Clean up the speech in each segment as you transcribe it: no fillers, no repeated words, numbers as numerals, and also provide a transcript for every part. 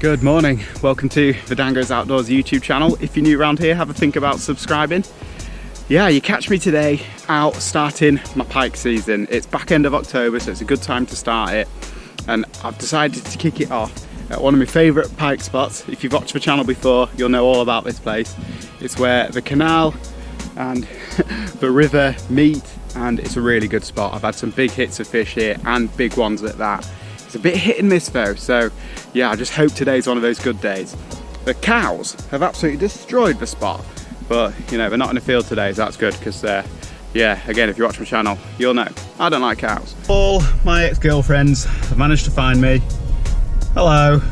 Good morning, welcome to the DanGoesOutdoors YouTube channel. If you're new around here, have a think about subscribing. Yeah, you catch me today out starting my pike season. It's back end of October, so it's a good time to start it. And I've decided to kick it off at one of my favourite pike spots. If you've watched my channel before, you'll know all about this place. It's where the canal and the river meet, and it's a really good spot. I've had some big hits of fish here, and big ones at that. It's a bit hit and miss though, so yeah, I just hope today's one of those good days. The cows have absolutely destroyed the spot, but you know, they're not in the field today, so that's good, because yeah, again, if you watch my channel, you'll know I don't like cows. All my ex-girlfriends have managed to find me. Hello.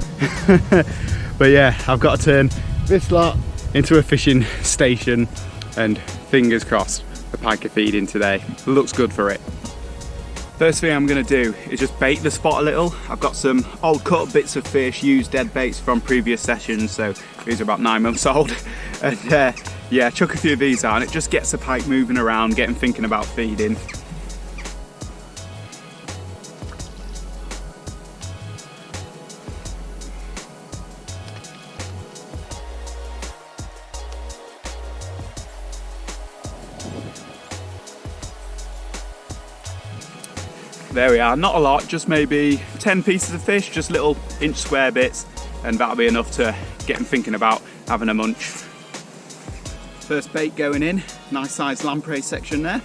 But yeah, I've got to turn this lot into a fishing station, and fingers crossed the pike are feeding today. Looks good for it. First thing I'm going to do is just bait the spot a little. I've got some old cut bits of fish, used dead baits from previous sessions, so these are about 9 months old. And yeah, chuck a few of these out and it just gets the pike moving around, getting thinking about feeding. There we are, not a lot, just maybe 10 pieces of fish, just little inch square bits, and that'll be enough to get them thinking about having a munch. First bait going in, nice sized lamprey section there.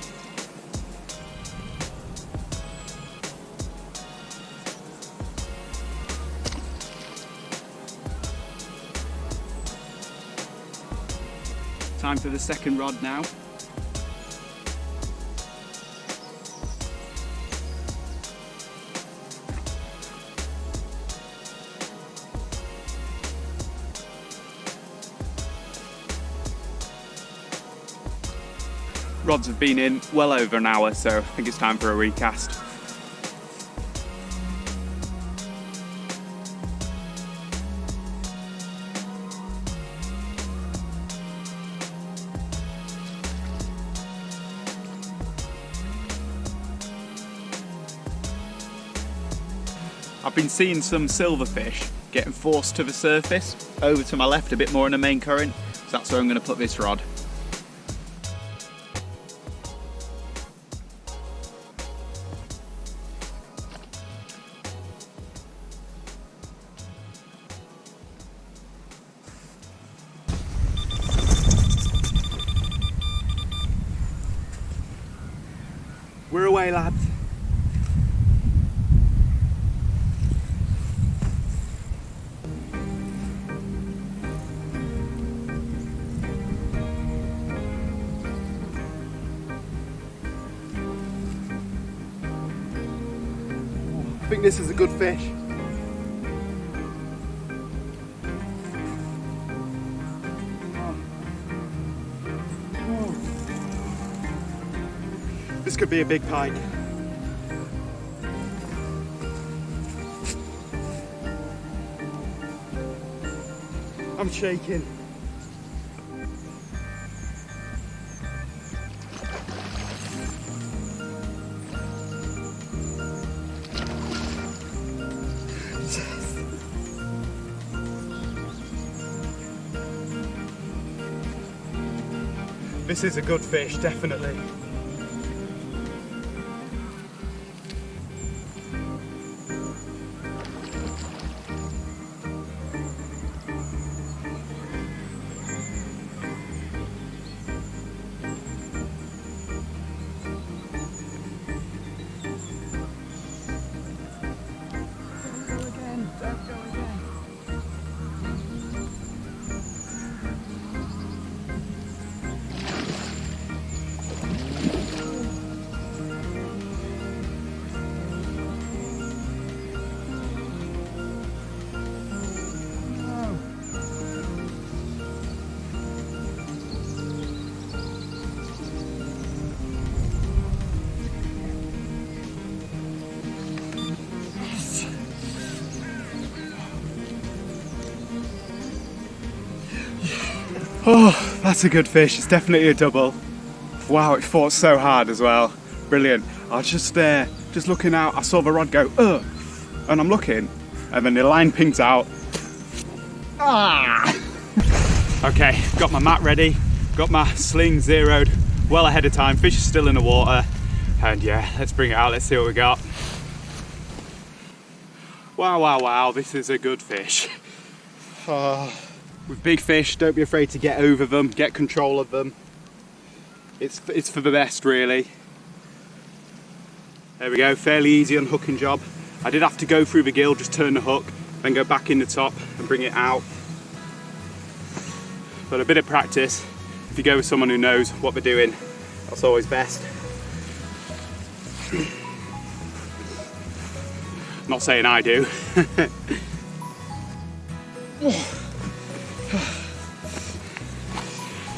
Time for the second rod now. Rods have been in well over an hour, so I think it's time for a recast. I've been seeing some silverfish getting forced to the surface, over to my left a bit more in the main current, so that's where I'm going to put this rod. We're away, lads. I think this is a good fish. This could be a big pike. I'm shaking. This is a good fish, definitely. Oh, that's a good fish. It's definitely a double. Wow, it fought so hard as well. Brilliant. I was just there, just looking out. I saw the rod go, and I'm looking, and then the line pings out. Ah! Okay, got my mat ready, got my sling zeroed well ahead of time. Fish is still in the water, and yeah, let's bring it out. Let's see what we got. Wow, wow, wow, this is a good fish. With big fish, don't be afraid to get over them, get control of them. It's for the best, really. There we go, fairly easy unhooking job. I did have to go through the gill, just turn the hook, then go back in the top and bring it out. But a bit of practice, if you go with someone who knows what they're doing, that's always best. Not saying I do.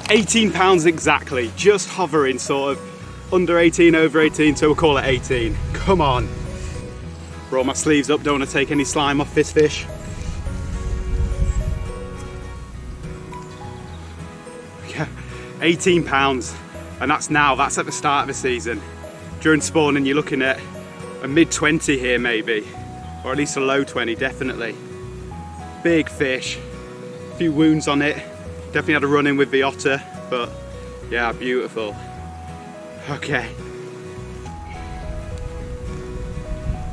£18 exactly, just hovering sort of under 18, over 18, so we'll call it 18. Come on. Roll my sleeves up, don't want to take any slime off this fish. Yeah, £18, and that's at the start of the season. During spawning you're looking at a mid-20 here maybe, or at least a low 20, definitely. Big fish, a few wounds on it. Definitely had a run in with the otter, but yeah, beautiful. Okay.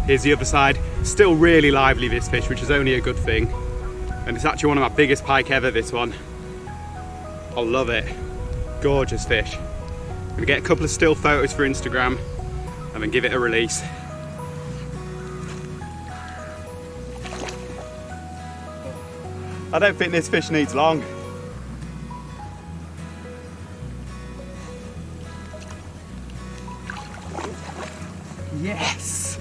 Here's the other side. Still really lively, this fish, which is only a good thing. And it's actually one of my biggest pike ever, this one. I love it. Gorgeous fish. I'm gonna get a couple of still photos for Instagram and then give it a release. I don't think this fish needs long. Yes!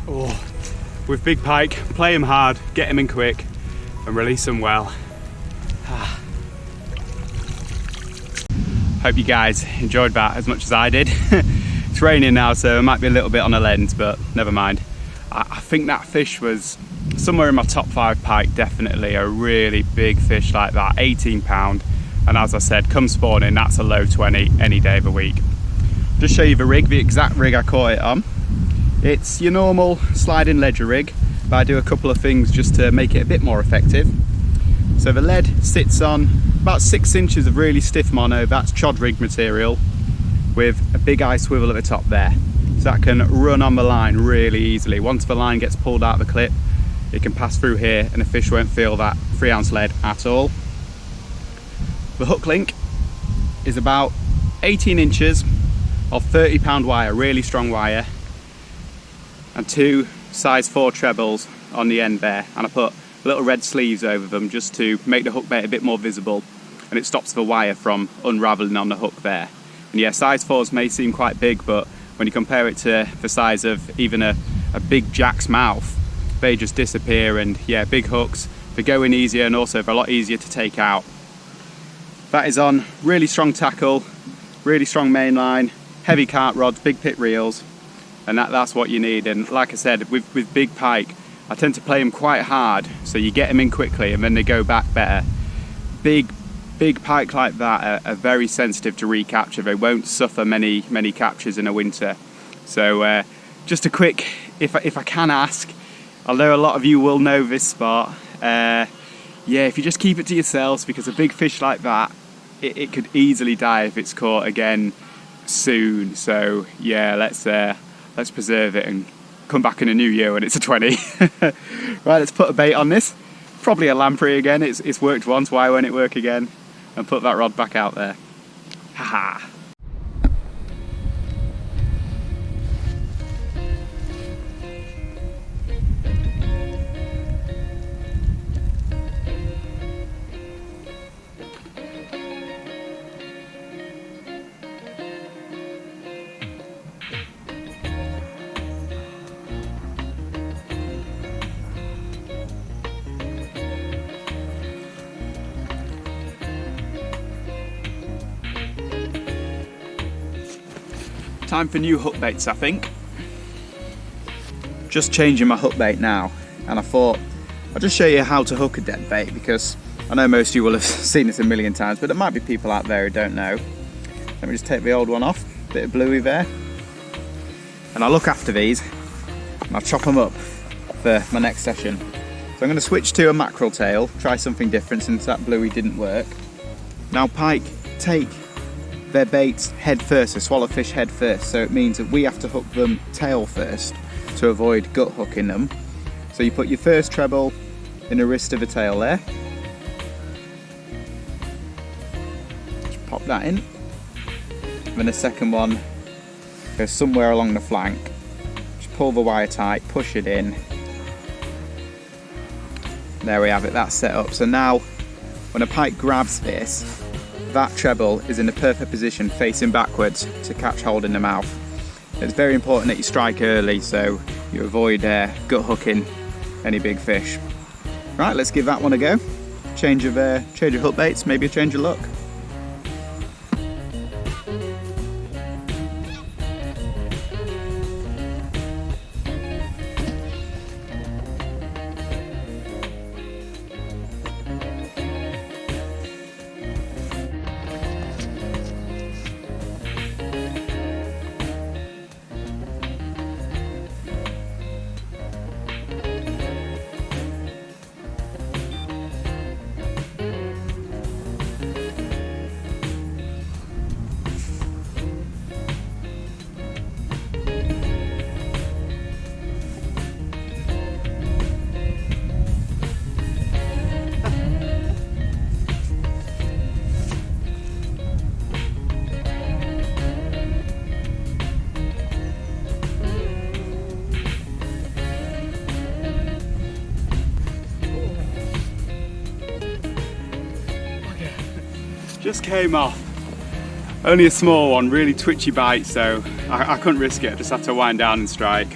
Oh, with big pike, play him hard, get him in quick, and release him well. Hope you guys enjoyed that as much as I did. It's raining now, so it might be a little bit on the lens, but never mind. I think that fish was somewhere in my top 5 pike, definitely. A really big fish like that, £18. And as I said, come spawning, that's a low 20 any day of the week. Just show you the rig, the exact rig I caught it on. It's your normal sliding ledger rig, but I do a couple of things just to make it a bit more effective. So the lead sits on about 6 inches of really stiff mono, that's chod rig material, with a big eye swivel at the top there. So that can run on the line really easily. Once the line gets pulled out of the clip, it can pass through here and the fish won't feel that 3-ounce lead at all. The hook link is about 18 inches of 30-pound wire, really strong wire, and 2 size 4 trebles on the end there, and I put little red sleeves over them just to make the hook bait a bit more visible, and it stops the wire from unraveling on the hook there. And yeah, size 4s may seem quite big, but when you compare it to the size of even a big jack's mouth, they just disappear. And yeah, big hooks, they're going easier and also they're a lot easier to take out. That is on really strong tackle, really strong main line, heavy cart rods, big pit reels, and that's what you need. And like I said, with big pike, I tend to play them quite hard, so you get them in quickly and then they go back better. Big pike like that are very sensitive to recapture. They won't suffer many captures in a winter. So just a quick, if I can ask, although a lot of you will know this spot, yeah, if you just keep it to yourselves, because a big fish like that, it could easily die if it's caught again soon. So yeah, let's preserve it and come back in a new year when it's a 20. Right, let's put a bait on this. Probably a lamprey again. It's worked once, why won't it work again? And put that rod back out there. Haha. Time for new hook baits, I think. Just changing my hook bait now, and I thought I'll just show you how to hook a dead bait, because I know most of you will have seen this a million times, but there might be people out there who don't know. Let me just take the old one off, bit of bluey there, and I'll look after these and I'll chop them up for my next session. So I'm going to switch to a mackerel tail, try something different since that bluey didn't work. Now pike take their baits head first, so swallow fish head first, so it means that we have to hook them tail first to avoid gut hooking them. So you put your first treble in the wrist of the tail there. Just pop that in. And then the second one goes somewhere along the flank. Just pull the wire tight, push it in. There we have it, that's set up. So now when a pike grabs this, that treble is in the perfect position facing backwards to catch hold in the mouth. It's very important that you strike early so you avoid gut hooking any big fish. Right, let's give that one a go. Change of hook baits, maybe a change of luck. Just came off. Only a small one, really twitchy bite, so I couldn't risk it. I just had to wind down and strike.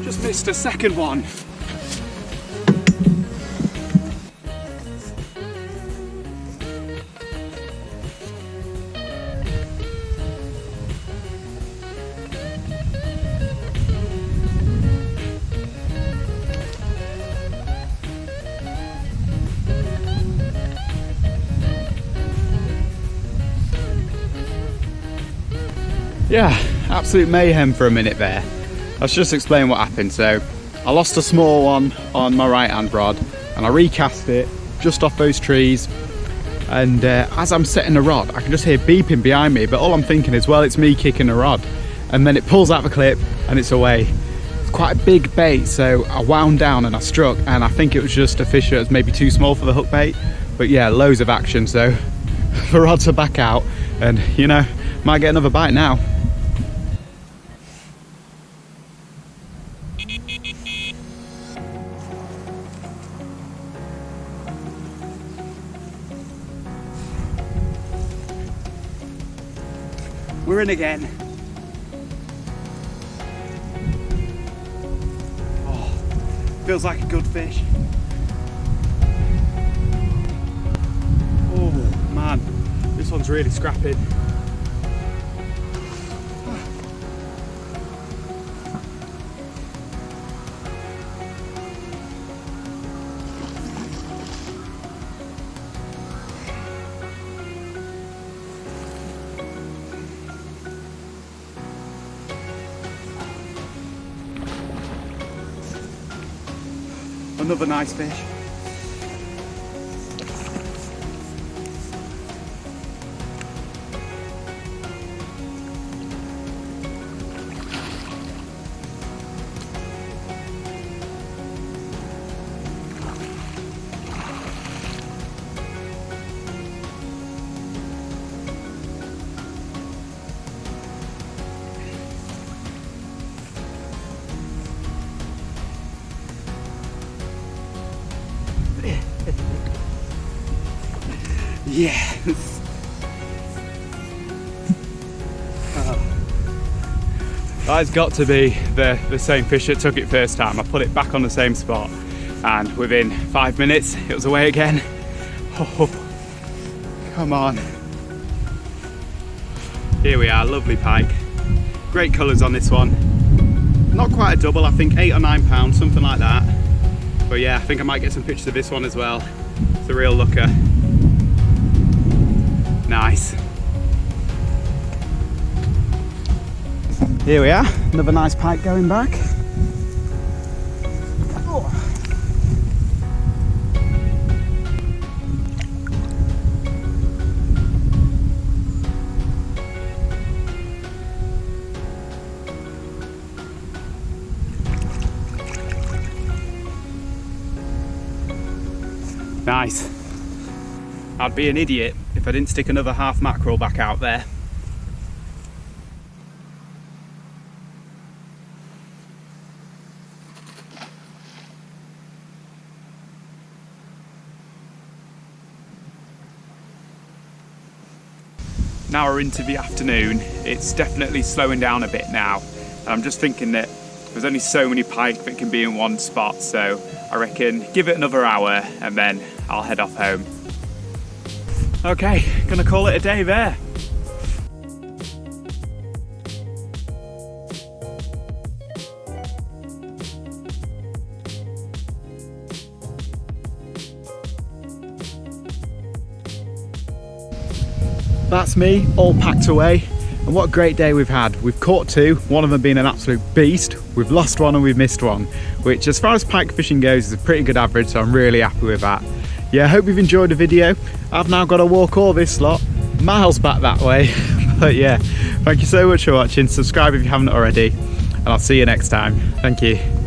Just missed a second one. Yeah, absolute mayhem for a minute there. Let's just explain what happened. So I lost a small one on my right hand rod and I recast it just off those trees, and as I'm setting the rod I can just hear beeping behind me, but all I'm thinking is, well, it's me kicking the rod, and then it pulls out the clip and it's away. It's quite a big bait, so I wound down and I struck, and I think it was just a fish that was maybe too small for the hook bait, but yeah, loads of action. So the rods are back out and, you know, might get another bite now. We're in again. Oh, feels like a good fish. Oh man, this one's really scrapping. Another nice fish. Yes! That's got to be the same fish that took it first time. I put it back on the same spot and within 5 minutes it was away again. Oh, come on. Here we are, lovely pike. Great colours on this one. Not quite a double, I think 8 or 9 pounds, something like that. But yeah, I think I might get some pictures of this one as well. It's a real looker. Nice. Here we are, another nice pike going back. Oh. Nice. I'd be an idiot if I didn't stick another half mackerel back out there. Now we're into the afternoon. It's definitely slowing down a bit now. And I'm just thinking that there's only so many pike that can be in one spot, so I reckon give it another hour and then I'll head off home. Okay, gonna call it a day there. That's me, all packed away. And what a great day we've had. We've caught two, one of them being an absolute beast. We've lost one and we've missed one, which as far as pike fishing goes is a pretty good average, so I'm really happy with that. Yeah, I hope you've enjoyed the video. I've now got to walk all this lot miles back that way. But yeah, thank you so much for watching. Subscribe if you haven't already, and I'll see you next time. Thank you.